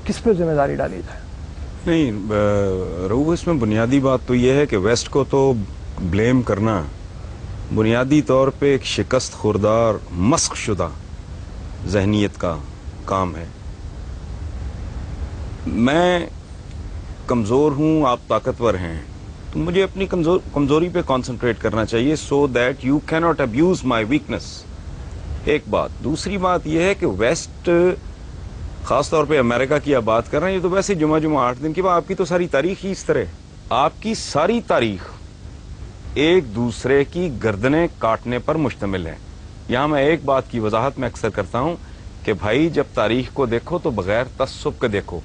किस पे जिम्मेदारी डाली जाए? नहीं रऊफ, इसमें बुनियादी बात तो यह है कि वेस्ट को तो ब्लेम करना बुनियादी तौर पे एक शिकस्त खुरदार मस्क शुदा जहनीत का काम है। मैं कमज़ोर हूं, आप ताकतवर हैं, तो मुझे अपनी कमज़ोरी पे कंसंट्रेट करना चाहिए, so that you can not abuse my weakness. एक बात। दूसरी बात यह है कि वेस्ट, खास तौर पे अमेरिका की आप बात कर रहे हैं, ये तो वैसे जुमा 8 दिन के बाद आपकी तो सारी तारीख ही इस तरह, आपकी सारी तारीख एक दूसरे की गर्दनें काटने पर मुश्तमिल है। यहां मैं एक बात की वजाहत मैं अक्सर करता हूं कि भाई जब तारीख को देखो तो बगैर तस्सुब के देखो।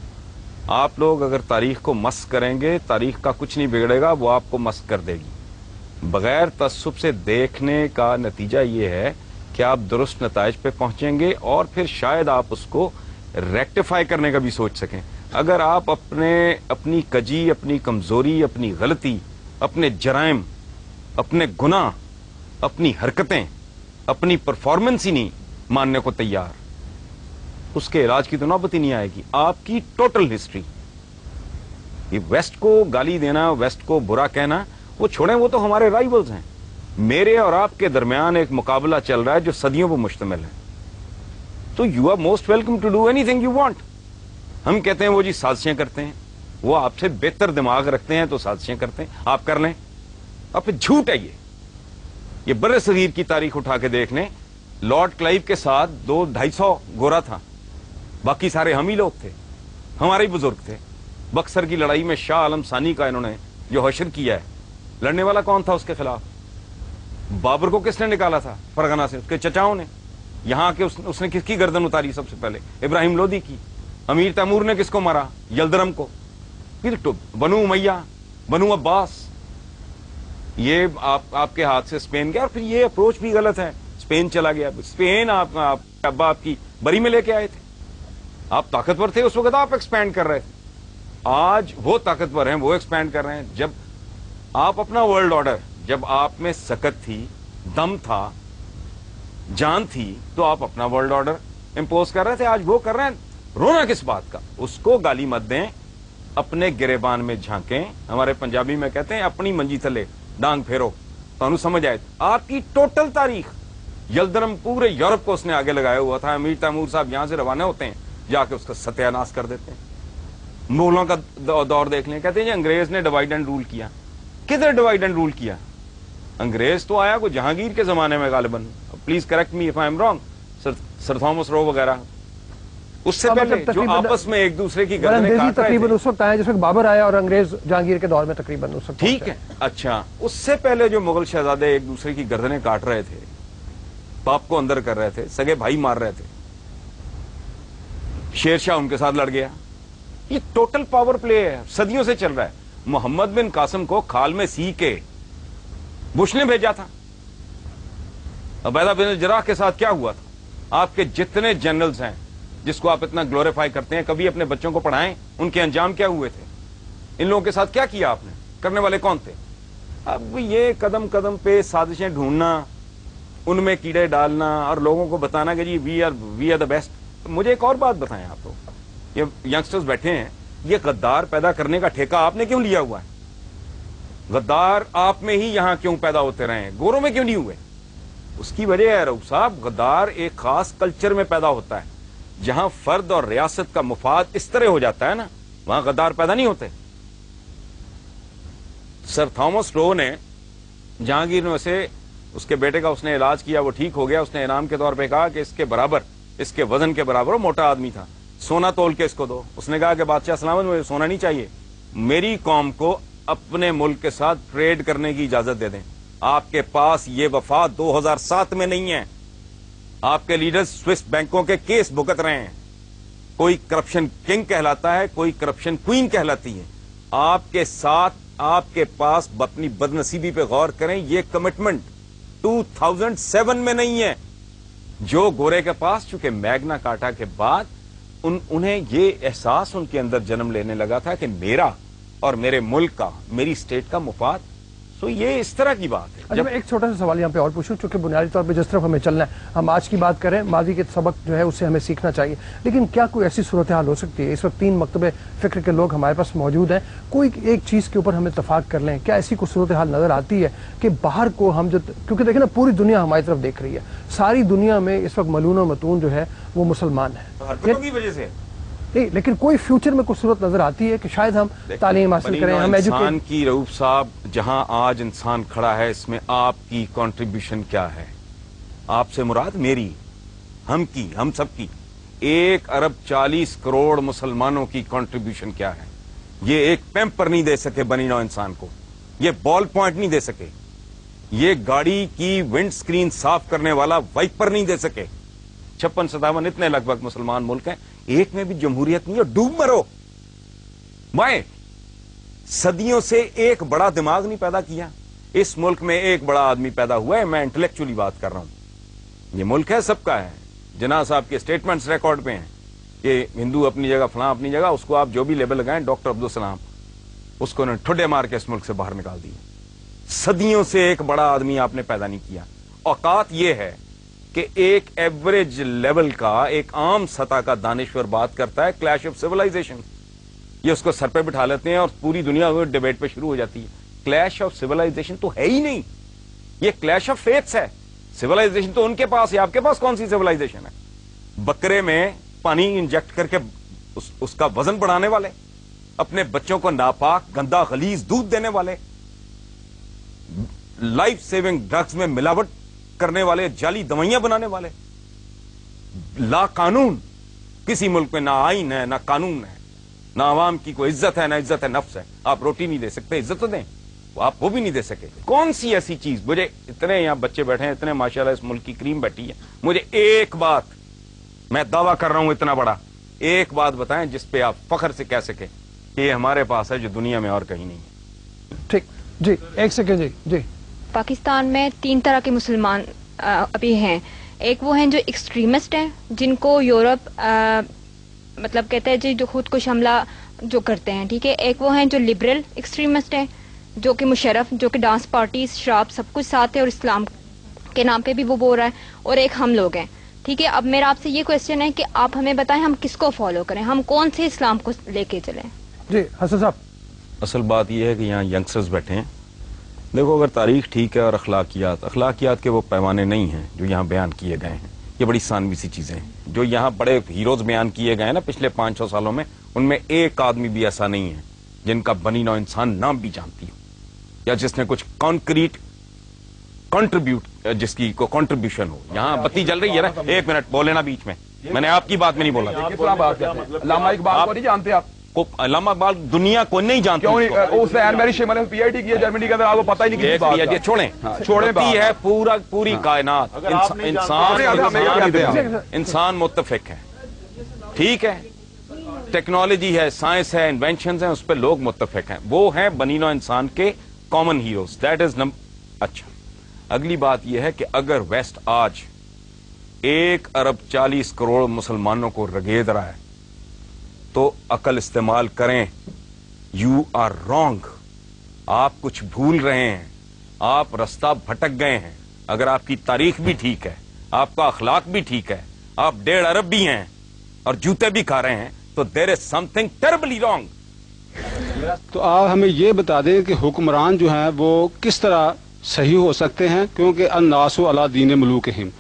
आप लोग अगर तारीख को मस्क करेंगे, तारीख का कुछ नहीं बिगड़ेगा, वो आपको मस्क कर देगी। बगैर तस्सुब से देखने का नतीजा ये है कि आप दुरुस्त नताइज पे पहुंचेंगे और फिर शायद आप उसको रेक्टिफाई करने का भी सोच सकें। अगर आप अपनी कजी, अपनी कमजोरी, अपनी गलती, अपने जराइम, अपने गुनाह, अपनी हरकतें, अपनी परफॉर्मेंस ही नहीं मानने को तैयार, उसके इलाज की तो नौबत ही नहीं आएगी। आपकी टोटल हिस्ट्री, ये वेस्ट को गाली देना, वेस्ट को बुरा कहना, वो छोड़ें, वो तो हमारे राइवल्स हैं। मेरे और आपके दरमियान एक मुकाबला चल रहा है जो सदियों पर मुश्तमिल है। तो you are most welcome to do anything you want. हम कहते हैं वो जी साजिशें करते हैं, वो आपसे बेहतर दिमाग रखते हैं तो साजिशें करते हैं, आप कर लें। अब फिर झूठ है ये बर्रे सगीर की तारीख उठा के देख लें। लॉर्ड क्लाइव के साथ 200-250 गोरा था, बाकी सारे हम ही लोग थे, हमारे ही बुजुर्ग थे। बक्सर की लड़ाई में शाह आलम सानी का इन्होंने जो हशर किया है, लड़ने वाला कौन था उसके खिलाफ? बाबर को किसने निकाला था फरगना से? उसके चचाओं ने। यहां के उसने किसकी गर्दन उतारी सबसे पहले? इब्राहिम लोदी की। अमीर तैमूर ने किसको मारा? यलदरम को। फिर तो बनु उमैया, बनु अब्बास, ये आपके हाथ से स्पेन गया। और फिर ये अप्रोच भी गलत है, स्पेन चला गया। स्पेन अब्बा आपकी बरी में लेके आए थे, आप ताकतवर थे उस वक्त, आप एक्सपैंड कर रहे थे। आज वो ताकतवर हैं, वो एक्सपैंड कर रहे हैं। जब आप अपना वर्ल्ड ऑर्डर, जब आप में सकत थी, दम था, जान थी, तो आप अपना वर्ल्ड ऑर्डर इंपोज कर रहे थे। आज वो कर रहे हैं, रोना किस बात का? उसको गाली मत दें, अपने गिरेबान में झांकें। हमारे पंजाबी में कहते हैं अपनी मंजी थले डांग फेरो, तो समझ आए। आपकी टोटल तारीख, यलदरम पूरे यूरोप को उसने आगे लगाया हुआ था। अमीर तैमूर साहब यहां से रवाना होते हैं, जाके उसका सत्यानाश कर देते हैं। मुगलों का दौर देख लें, कहते हैं अंग्रेज ने डिवाइड एंड रूल किया। किधर डिवाइड एंड रूल किया? अंग्रेज तो आया को जहांगीर के जमाने में गालिबन, please correct me if I am wrong, sir Thomas Roe वगैरह। उससे पहले जो आपस में एक दूसरे की गर्दनें काट रहे थे, उस वक्त आया जिसमें बाबर आया, और अंग्रेज जहांगीर के दौर में तकरीबन उस वक्त। ठीक है, अच्छा, उससे पहले जो मुगल शहजादे एक दूसरे की गर्दनें काट रहे थे, बाप को अंदर कर रहे थे, सगे भाई मार रहे थे, शेरशाह उनके साथ लड़ गया। ये टोटल पावर प्ले है, सदियों से चल रहा है। मोहम्मद बिन कासिम को खाल में सी के बुश ने भेजा था। उबैदा बिन जराह के साथ क्या हुआ था? आपके जितने जनरल्स हैं जिसको आप इतना ग्लोरीफाई करते हैं, कभी अपने बच्चों को पढ़ाएं, उनके अंजाम क्या हुए थे? इन लोगों के साथ क्या किया आपने? करने वाले कौन थे? अब ये कदम कदम पे साजिशें ढूंढना, उनमें कीड़े डालना और लोगों को बताना कि जी वी आर द बेस्ट। मुझे एक और बात बताएं आप लोग, ये यंगस्टर्स बैठे हैं, ये गद्दार पैदा करने का ठेका आपने क्यों लिया हुआ है? गद्दार आप में ही यहां क्यों पैदा होते रहे हैं, गोरों में क्यों नहीं हुए? उसकी वजह है रऊफ साहब, गद्दार एक खास कल्चर में पैदा होता है, जहां फर्द और रियासत का मुफाद इस तरह हो जाता है ना, वहां गद्दार पैदा नहीं होते। सर थॉमस रो ने जहांगीर में से उसके बेटे का उसने इलाज किया, वो ठीक हो गया। उसने इनाम के तौर पे कहा कि इसके बराबर, इसके वजन के बराबर, वो मोटा आदमी था, सोना तोल के इसको दो। उसने कहा कि बादशाह सलामत, मुझे सोना नहीं चाहिए, मेरी कौम को अपने मुल्क के साथ ट्रेड करने की इजाजत दे दें। आपके पास ये वफा 2007 में नहीं है। आपके लीडर्स स्विस बैंकों के केस भुगत रहे हैं। कोई करप्शन किंग कहलाता है, कोई करप्शन क्वीन कहलाती है। आपके साथ, आपके पास अपनी बदनसीबी पे गौर करें, ये कमिटमेंट 2007 में नहीं है। जो गोरे के पास, चूंकि मैग्ना कार्टा के बाद उन्हें ये एहसास उनके अंदर जन्म लेने लगा था कि मेरा और मेरे मुल्क का, मेरी स्टेट का मुफाद तो ये इस तरह की बात है। अच्छा, मैं एक छोटा सा सवाल यहाँ पे और पूछूं, चूंकि बुनियादी तौर पे जिस तरफ हमें चलना है, हम आज की बात करें, माजी के सबक जो है उससे हमें सीखना चाहिए, लेकिन क्या कोई ऐसी सूरत हाल हो सकती है, इस वक्त 3 मकतबे फिक्र के लोग हमारे पास मौजूद हैं, कोई एक चीज़ के ऊपर हम इत्तफाक कर लें, क्या ऐसी कोई सूरत हाल नज़र आती है कि बाहर को हम जो, क्योंकि देखिए ना पूरी दुनिया हमारी तरफ देख रही है, सारी दुनिया में इस वक्त मलून और मतून जो है वो मुसलमान है, हरकतों की वजह से नहीं, लेकिन कोई फ्यूचर में कोई सूरत नजर आती है कि शायद हम तालीम हासिल करें, हम इंसान की रऊफ साहब, जहां आज इंसान खड़ा है इसमें आपकी कंट्रीब्यूशन क्या है? आपसे मुराद मेरी, हम की, हम सब की 1 अरब 40 करोड़ मुसलमानों की कंट्रीब्यूशन क्या है? ये एक पैम्पर नहीं दे सके बनी नौ इंसान को, ये बॉल पॉइंट नहीं दे सके, ये गाड़ी की विंड स्क्रीन साफ करने वाला वाइपर नहीं दे सके। 56-57 इतने लगभग मुसलमान मुल्क हैं, एक में भी जमहूरियत नहीं है, डूब मरो। मैं सदियों से एक बड़ा दिमाग नहीं पैदा किया, इस मुल्क में एक बड़ा आदमी पैदा हुआ है, मैं इंटेलेक्चुअली बात कर रहा हूं। ये मुल्क है सबका है, जिन्ना साहब के स्टेटमेंट्स रिकॉर्ड पे हैं कि हिंदू अपनी जगह, फलां अपनी जगह, उसको आप जो भी लेबल लगाएं, डॉक्टर अब्दुल सलाम, उसको उन्होंने ठुड्डे मार के इस मुल्क से बाहर निकाल दिए। सदियों से एक बड़ा आदमी आपने पैदा नहीं किया। औकात यह है कि एक एवरेज लेवल का, एक आम सतह का दानिश्वर बात करता है क्लैश ऑफ सिविलाइजेशन, ये उसको सर पे बिठा लेते हैं और पूरी दुनिया वो डिबेट पे शुरू हो जाती है। क्लैश ऑफ सिविलाइजेशन तो है ही नहीं, ये क्लैश ऑफ फेथ्स है। सिविलाइजेशन तो उनके पास है, आपके पास कौन सी सिविलाइजेशन है? बकरे में पानी इंजेक्ट करके उसका वजन बढ़ाने वाले, अपने बच्चों को नापाक गंदा गलीज दूध देने वाले, लाइफ सेविंग ड्रग्स में मिलावट करने वाले, जाली दवाइयां बनाने वाले, ला कानून, किसी मुल्क में ना आईन है ना कानून है, ना आवाम की कोई इज्जत है ना इज्जत है नफ्स है। आप रोटी नहीं दे सकते, इज्जत तो दें, आप वो भी नहीं दे सके। कौन सी ऐसी चीज, मुझे इतने यहां बच्चे बैठे हैं, इतने माशाल्लाह इस मुल्क की क्रीम बैठी है, मुझे एक बात, मैं दावा कर रहा हूं इतना बड़ा, एक बात बताएं जिस पे आप फख्र से कह सके कि ये हमारे पास है जो दुनिया में और कहीं नहीं है। ठीक जी, एक सेकेंड जी। जी, पाकिस्तान में 3 तरह के मुसलमान अभी हैं। एक वो हैं जो एक्सट्रीमिस्ट हैं, जिनको यूरोप मतलब कहते हैं जी, जो खुद को हमला जो करते हैं, ठीक है। एक वो हैं जो लिबरल एक्सट्रीमिस्ट हैं, जो कि मुशर्रफ, जो कि डांस पार्टी, शराब सब कुछ साथ है और इस्लाम के नाम पे भी वो बोल रहा है। और एक हम लोग हैं, ठीक है। अब मेरा आपसे ये क्वेश्चन है कि आप हमें बताएं हम किसको फॉलो करें, हम कौन से इस्लाम को लेके चलें? जी हसन साहब, असल बात यह है कि यहाँ यंगस्टर्स बैठे हैं। देखो, अगर तारीख ठीक है और अखलाकियात के वो पैमाने नहीं हैं जो यहाँ बयान किए गए हैं, ये बड़ी सानवी सी चीजें हैं। जो यहाँ बड़े हीरोज बयान किए गए हैं ना पिछले 500 सालों में, उनमें एक आदमी भी ऐसा नहीं है जिनका बनी नौ इंसान नाम भी जानती हो, या जिसने कुछ कॉन्क्रीट जिसकी को कंट्रीब्यूशन हो। यहाँ बत्ती जल रही है ना, 1 मिनट बोले ना बीच में, मैंने आपकी बात में नहीं बोला। अल्लामा इकबाल को नहीं जानते आप? अल्लामा इकबाल दुनिया को नहीं जानती। क्यों नहीं? उसने एन मैरी शेमर ने पीएचडी किया जर्मनी के अंदर, आपको पता ही नहीं किसी बात का। छोड़े है पूरी कायनात, इंसान मुत्तफिक है, ठीक है। टेक्नोलॉजी है, साइंस है, इन्वेंशन है, उस पर लोग मुत्तफिक हैं। वो हैं बनीनो इंसान के कॉमन हीरोज, दैट इज अच्छा। अगली बात यह है कि अगर वेस्ट आज 1 अरब 40 करोड़ मुसलमानों को रगेद रहा है तो अकल इस्तेमाल करें। यू आर रॉन्ग, आप कुछ भूल रहे हैं, आप रास्ता भटक गए हैं। अगर आपकी तारीख भी ठीक है, आपका अखलाक भी ठीक है, आप 1.5 अरब भी हैं और जूते भी खा रहे हैं, तो there is something terribly wrong. तो आप हमें ये बता दें कि हुक्मरान जो हैं वो किस तरह सही हो सकते हैं, क्योंकि अन्नासु अला दीन मुलूकिहिम।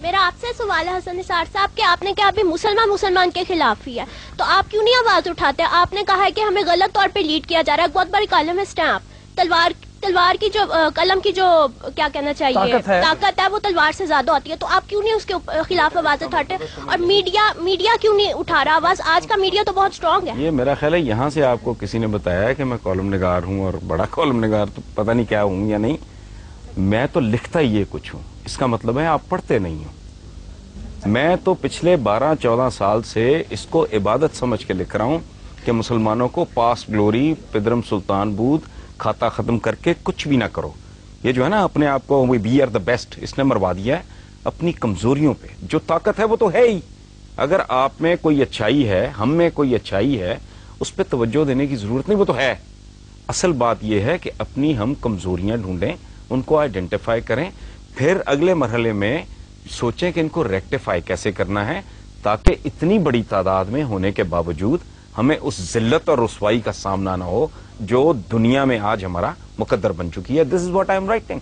मेरा आपसे सवाल है हसन निसार साहब कि आपने कहा अभी मुसलमान के खिलाफ ही है, तो आप क्यों नहीं आवाज उठाते? आपने कहा है कि हमें गलत तौर पे लीड किया जा रहा है। बहुत बड़ी कॉलमिस्ट हैं आप। तलवार की जो कलम की जो क्या कहना चाहिए ताकत है वो तलवार से ज्यादा होती है, तो आप क्यों नहीं उसके खिलाफ आवाज उठाते? और मीडिया क्यों नहीं उठा रहा आवाज? आज का मीडिया तो बहुत स्ट्रांग है। ये मेरा ख्याल है यहाँ से आपको किसी ने बताया है कि मैं कॉलम निगार हूँ, और बड़ा कॉलम निगार तो पता नहीं क्या हूँ या नहीं। मैं तो लिखता ही ये कुछ हूँ, इसका मतलब है आप पढ़ते नहीं हो। मैं तो पिछले 12-14 साल से इसको इबादत समझ के लिख रहा हूँ कि मुसलमानों को पास ग्लोरी, पिदरम सुल्तान बूद, खाता खत्म करके कुछ भी ना करो। ये जो है ना अपने आप को वी आर द बेस्ट, इसने मरवा दिया है अपनी कमजोरियों पे। जो ताकत है वो तो है ही। अगर आप में कोई अच्छाई है, हम में कोई अच्छाई है, उस पर तवज्जो देने की जरूरत नहीं, वो तो है। اصل بات یہ ہے کہ اپنی ہم کمزوریاں ڈھونڈیں, ان کو آئیڈینٹیفائی کریں, پھر اگلے مرحلے میں سوچیں کہ ان کو ریکٹیفائی کیسے کرنا ہے, تاکہ اتنی بڑی تعداد میں ہونے کے باوجود ہمیں اس ذلت اور رسوائی کا سامنا نہ ہو جو دنیا میں آج ہمارا مقدر بن چکی ہے. This is what I am writing.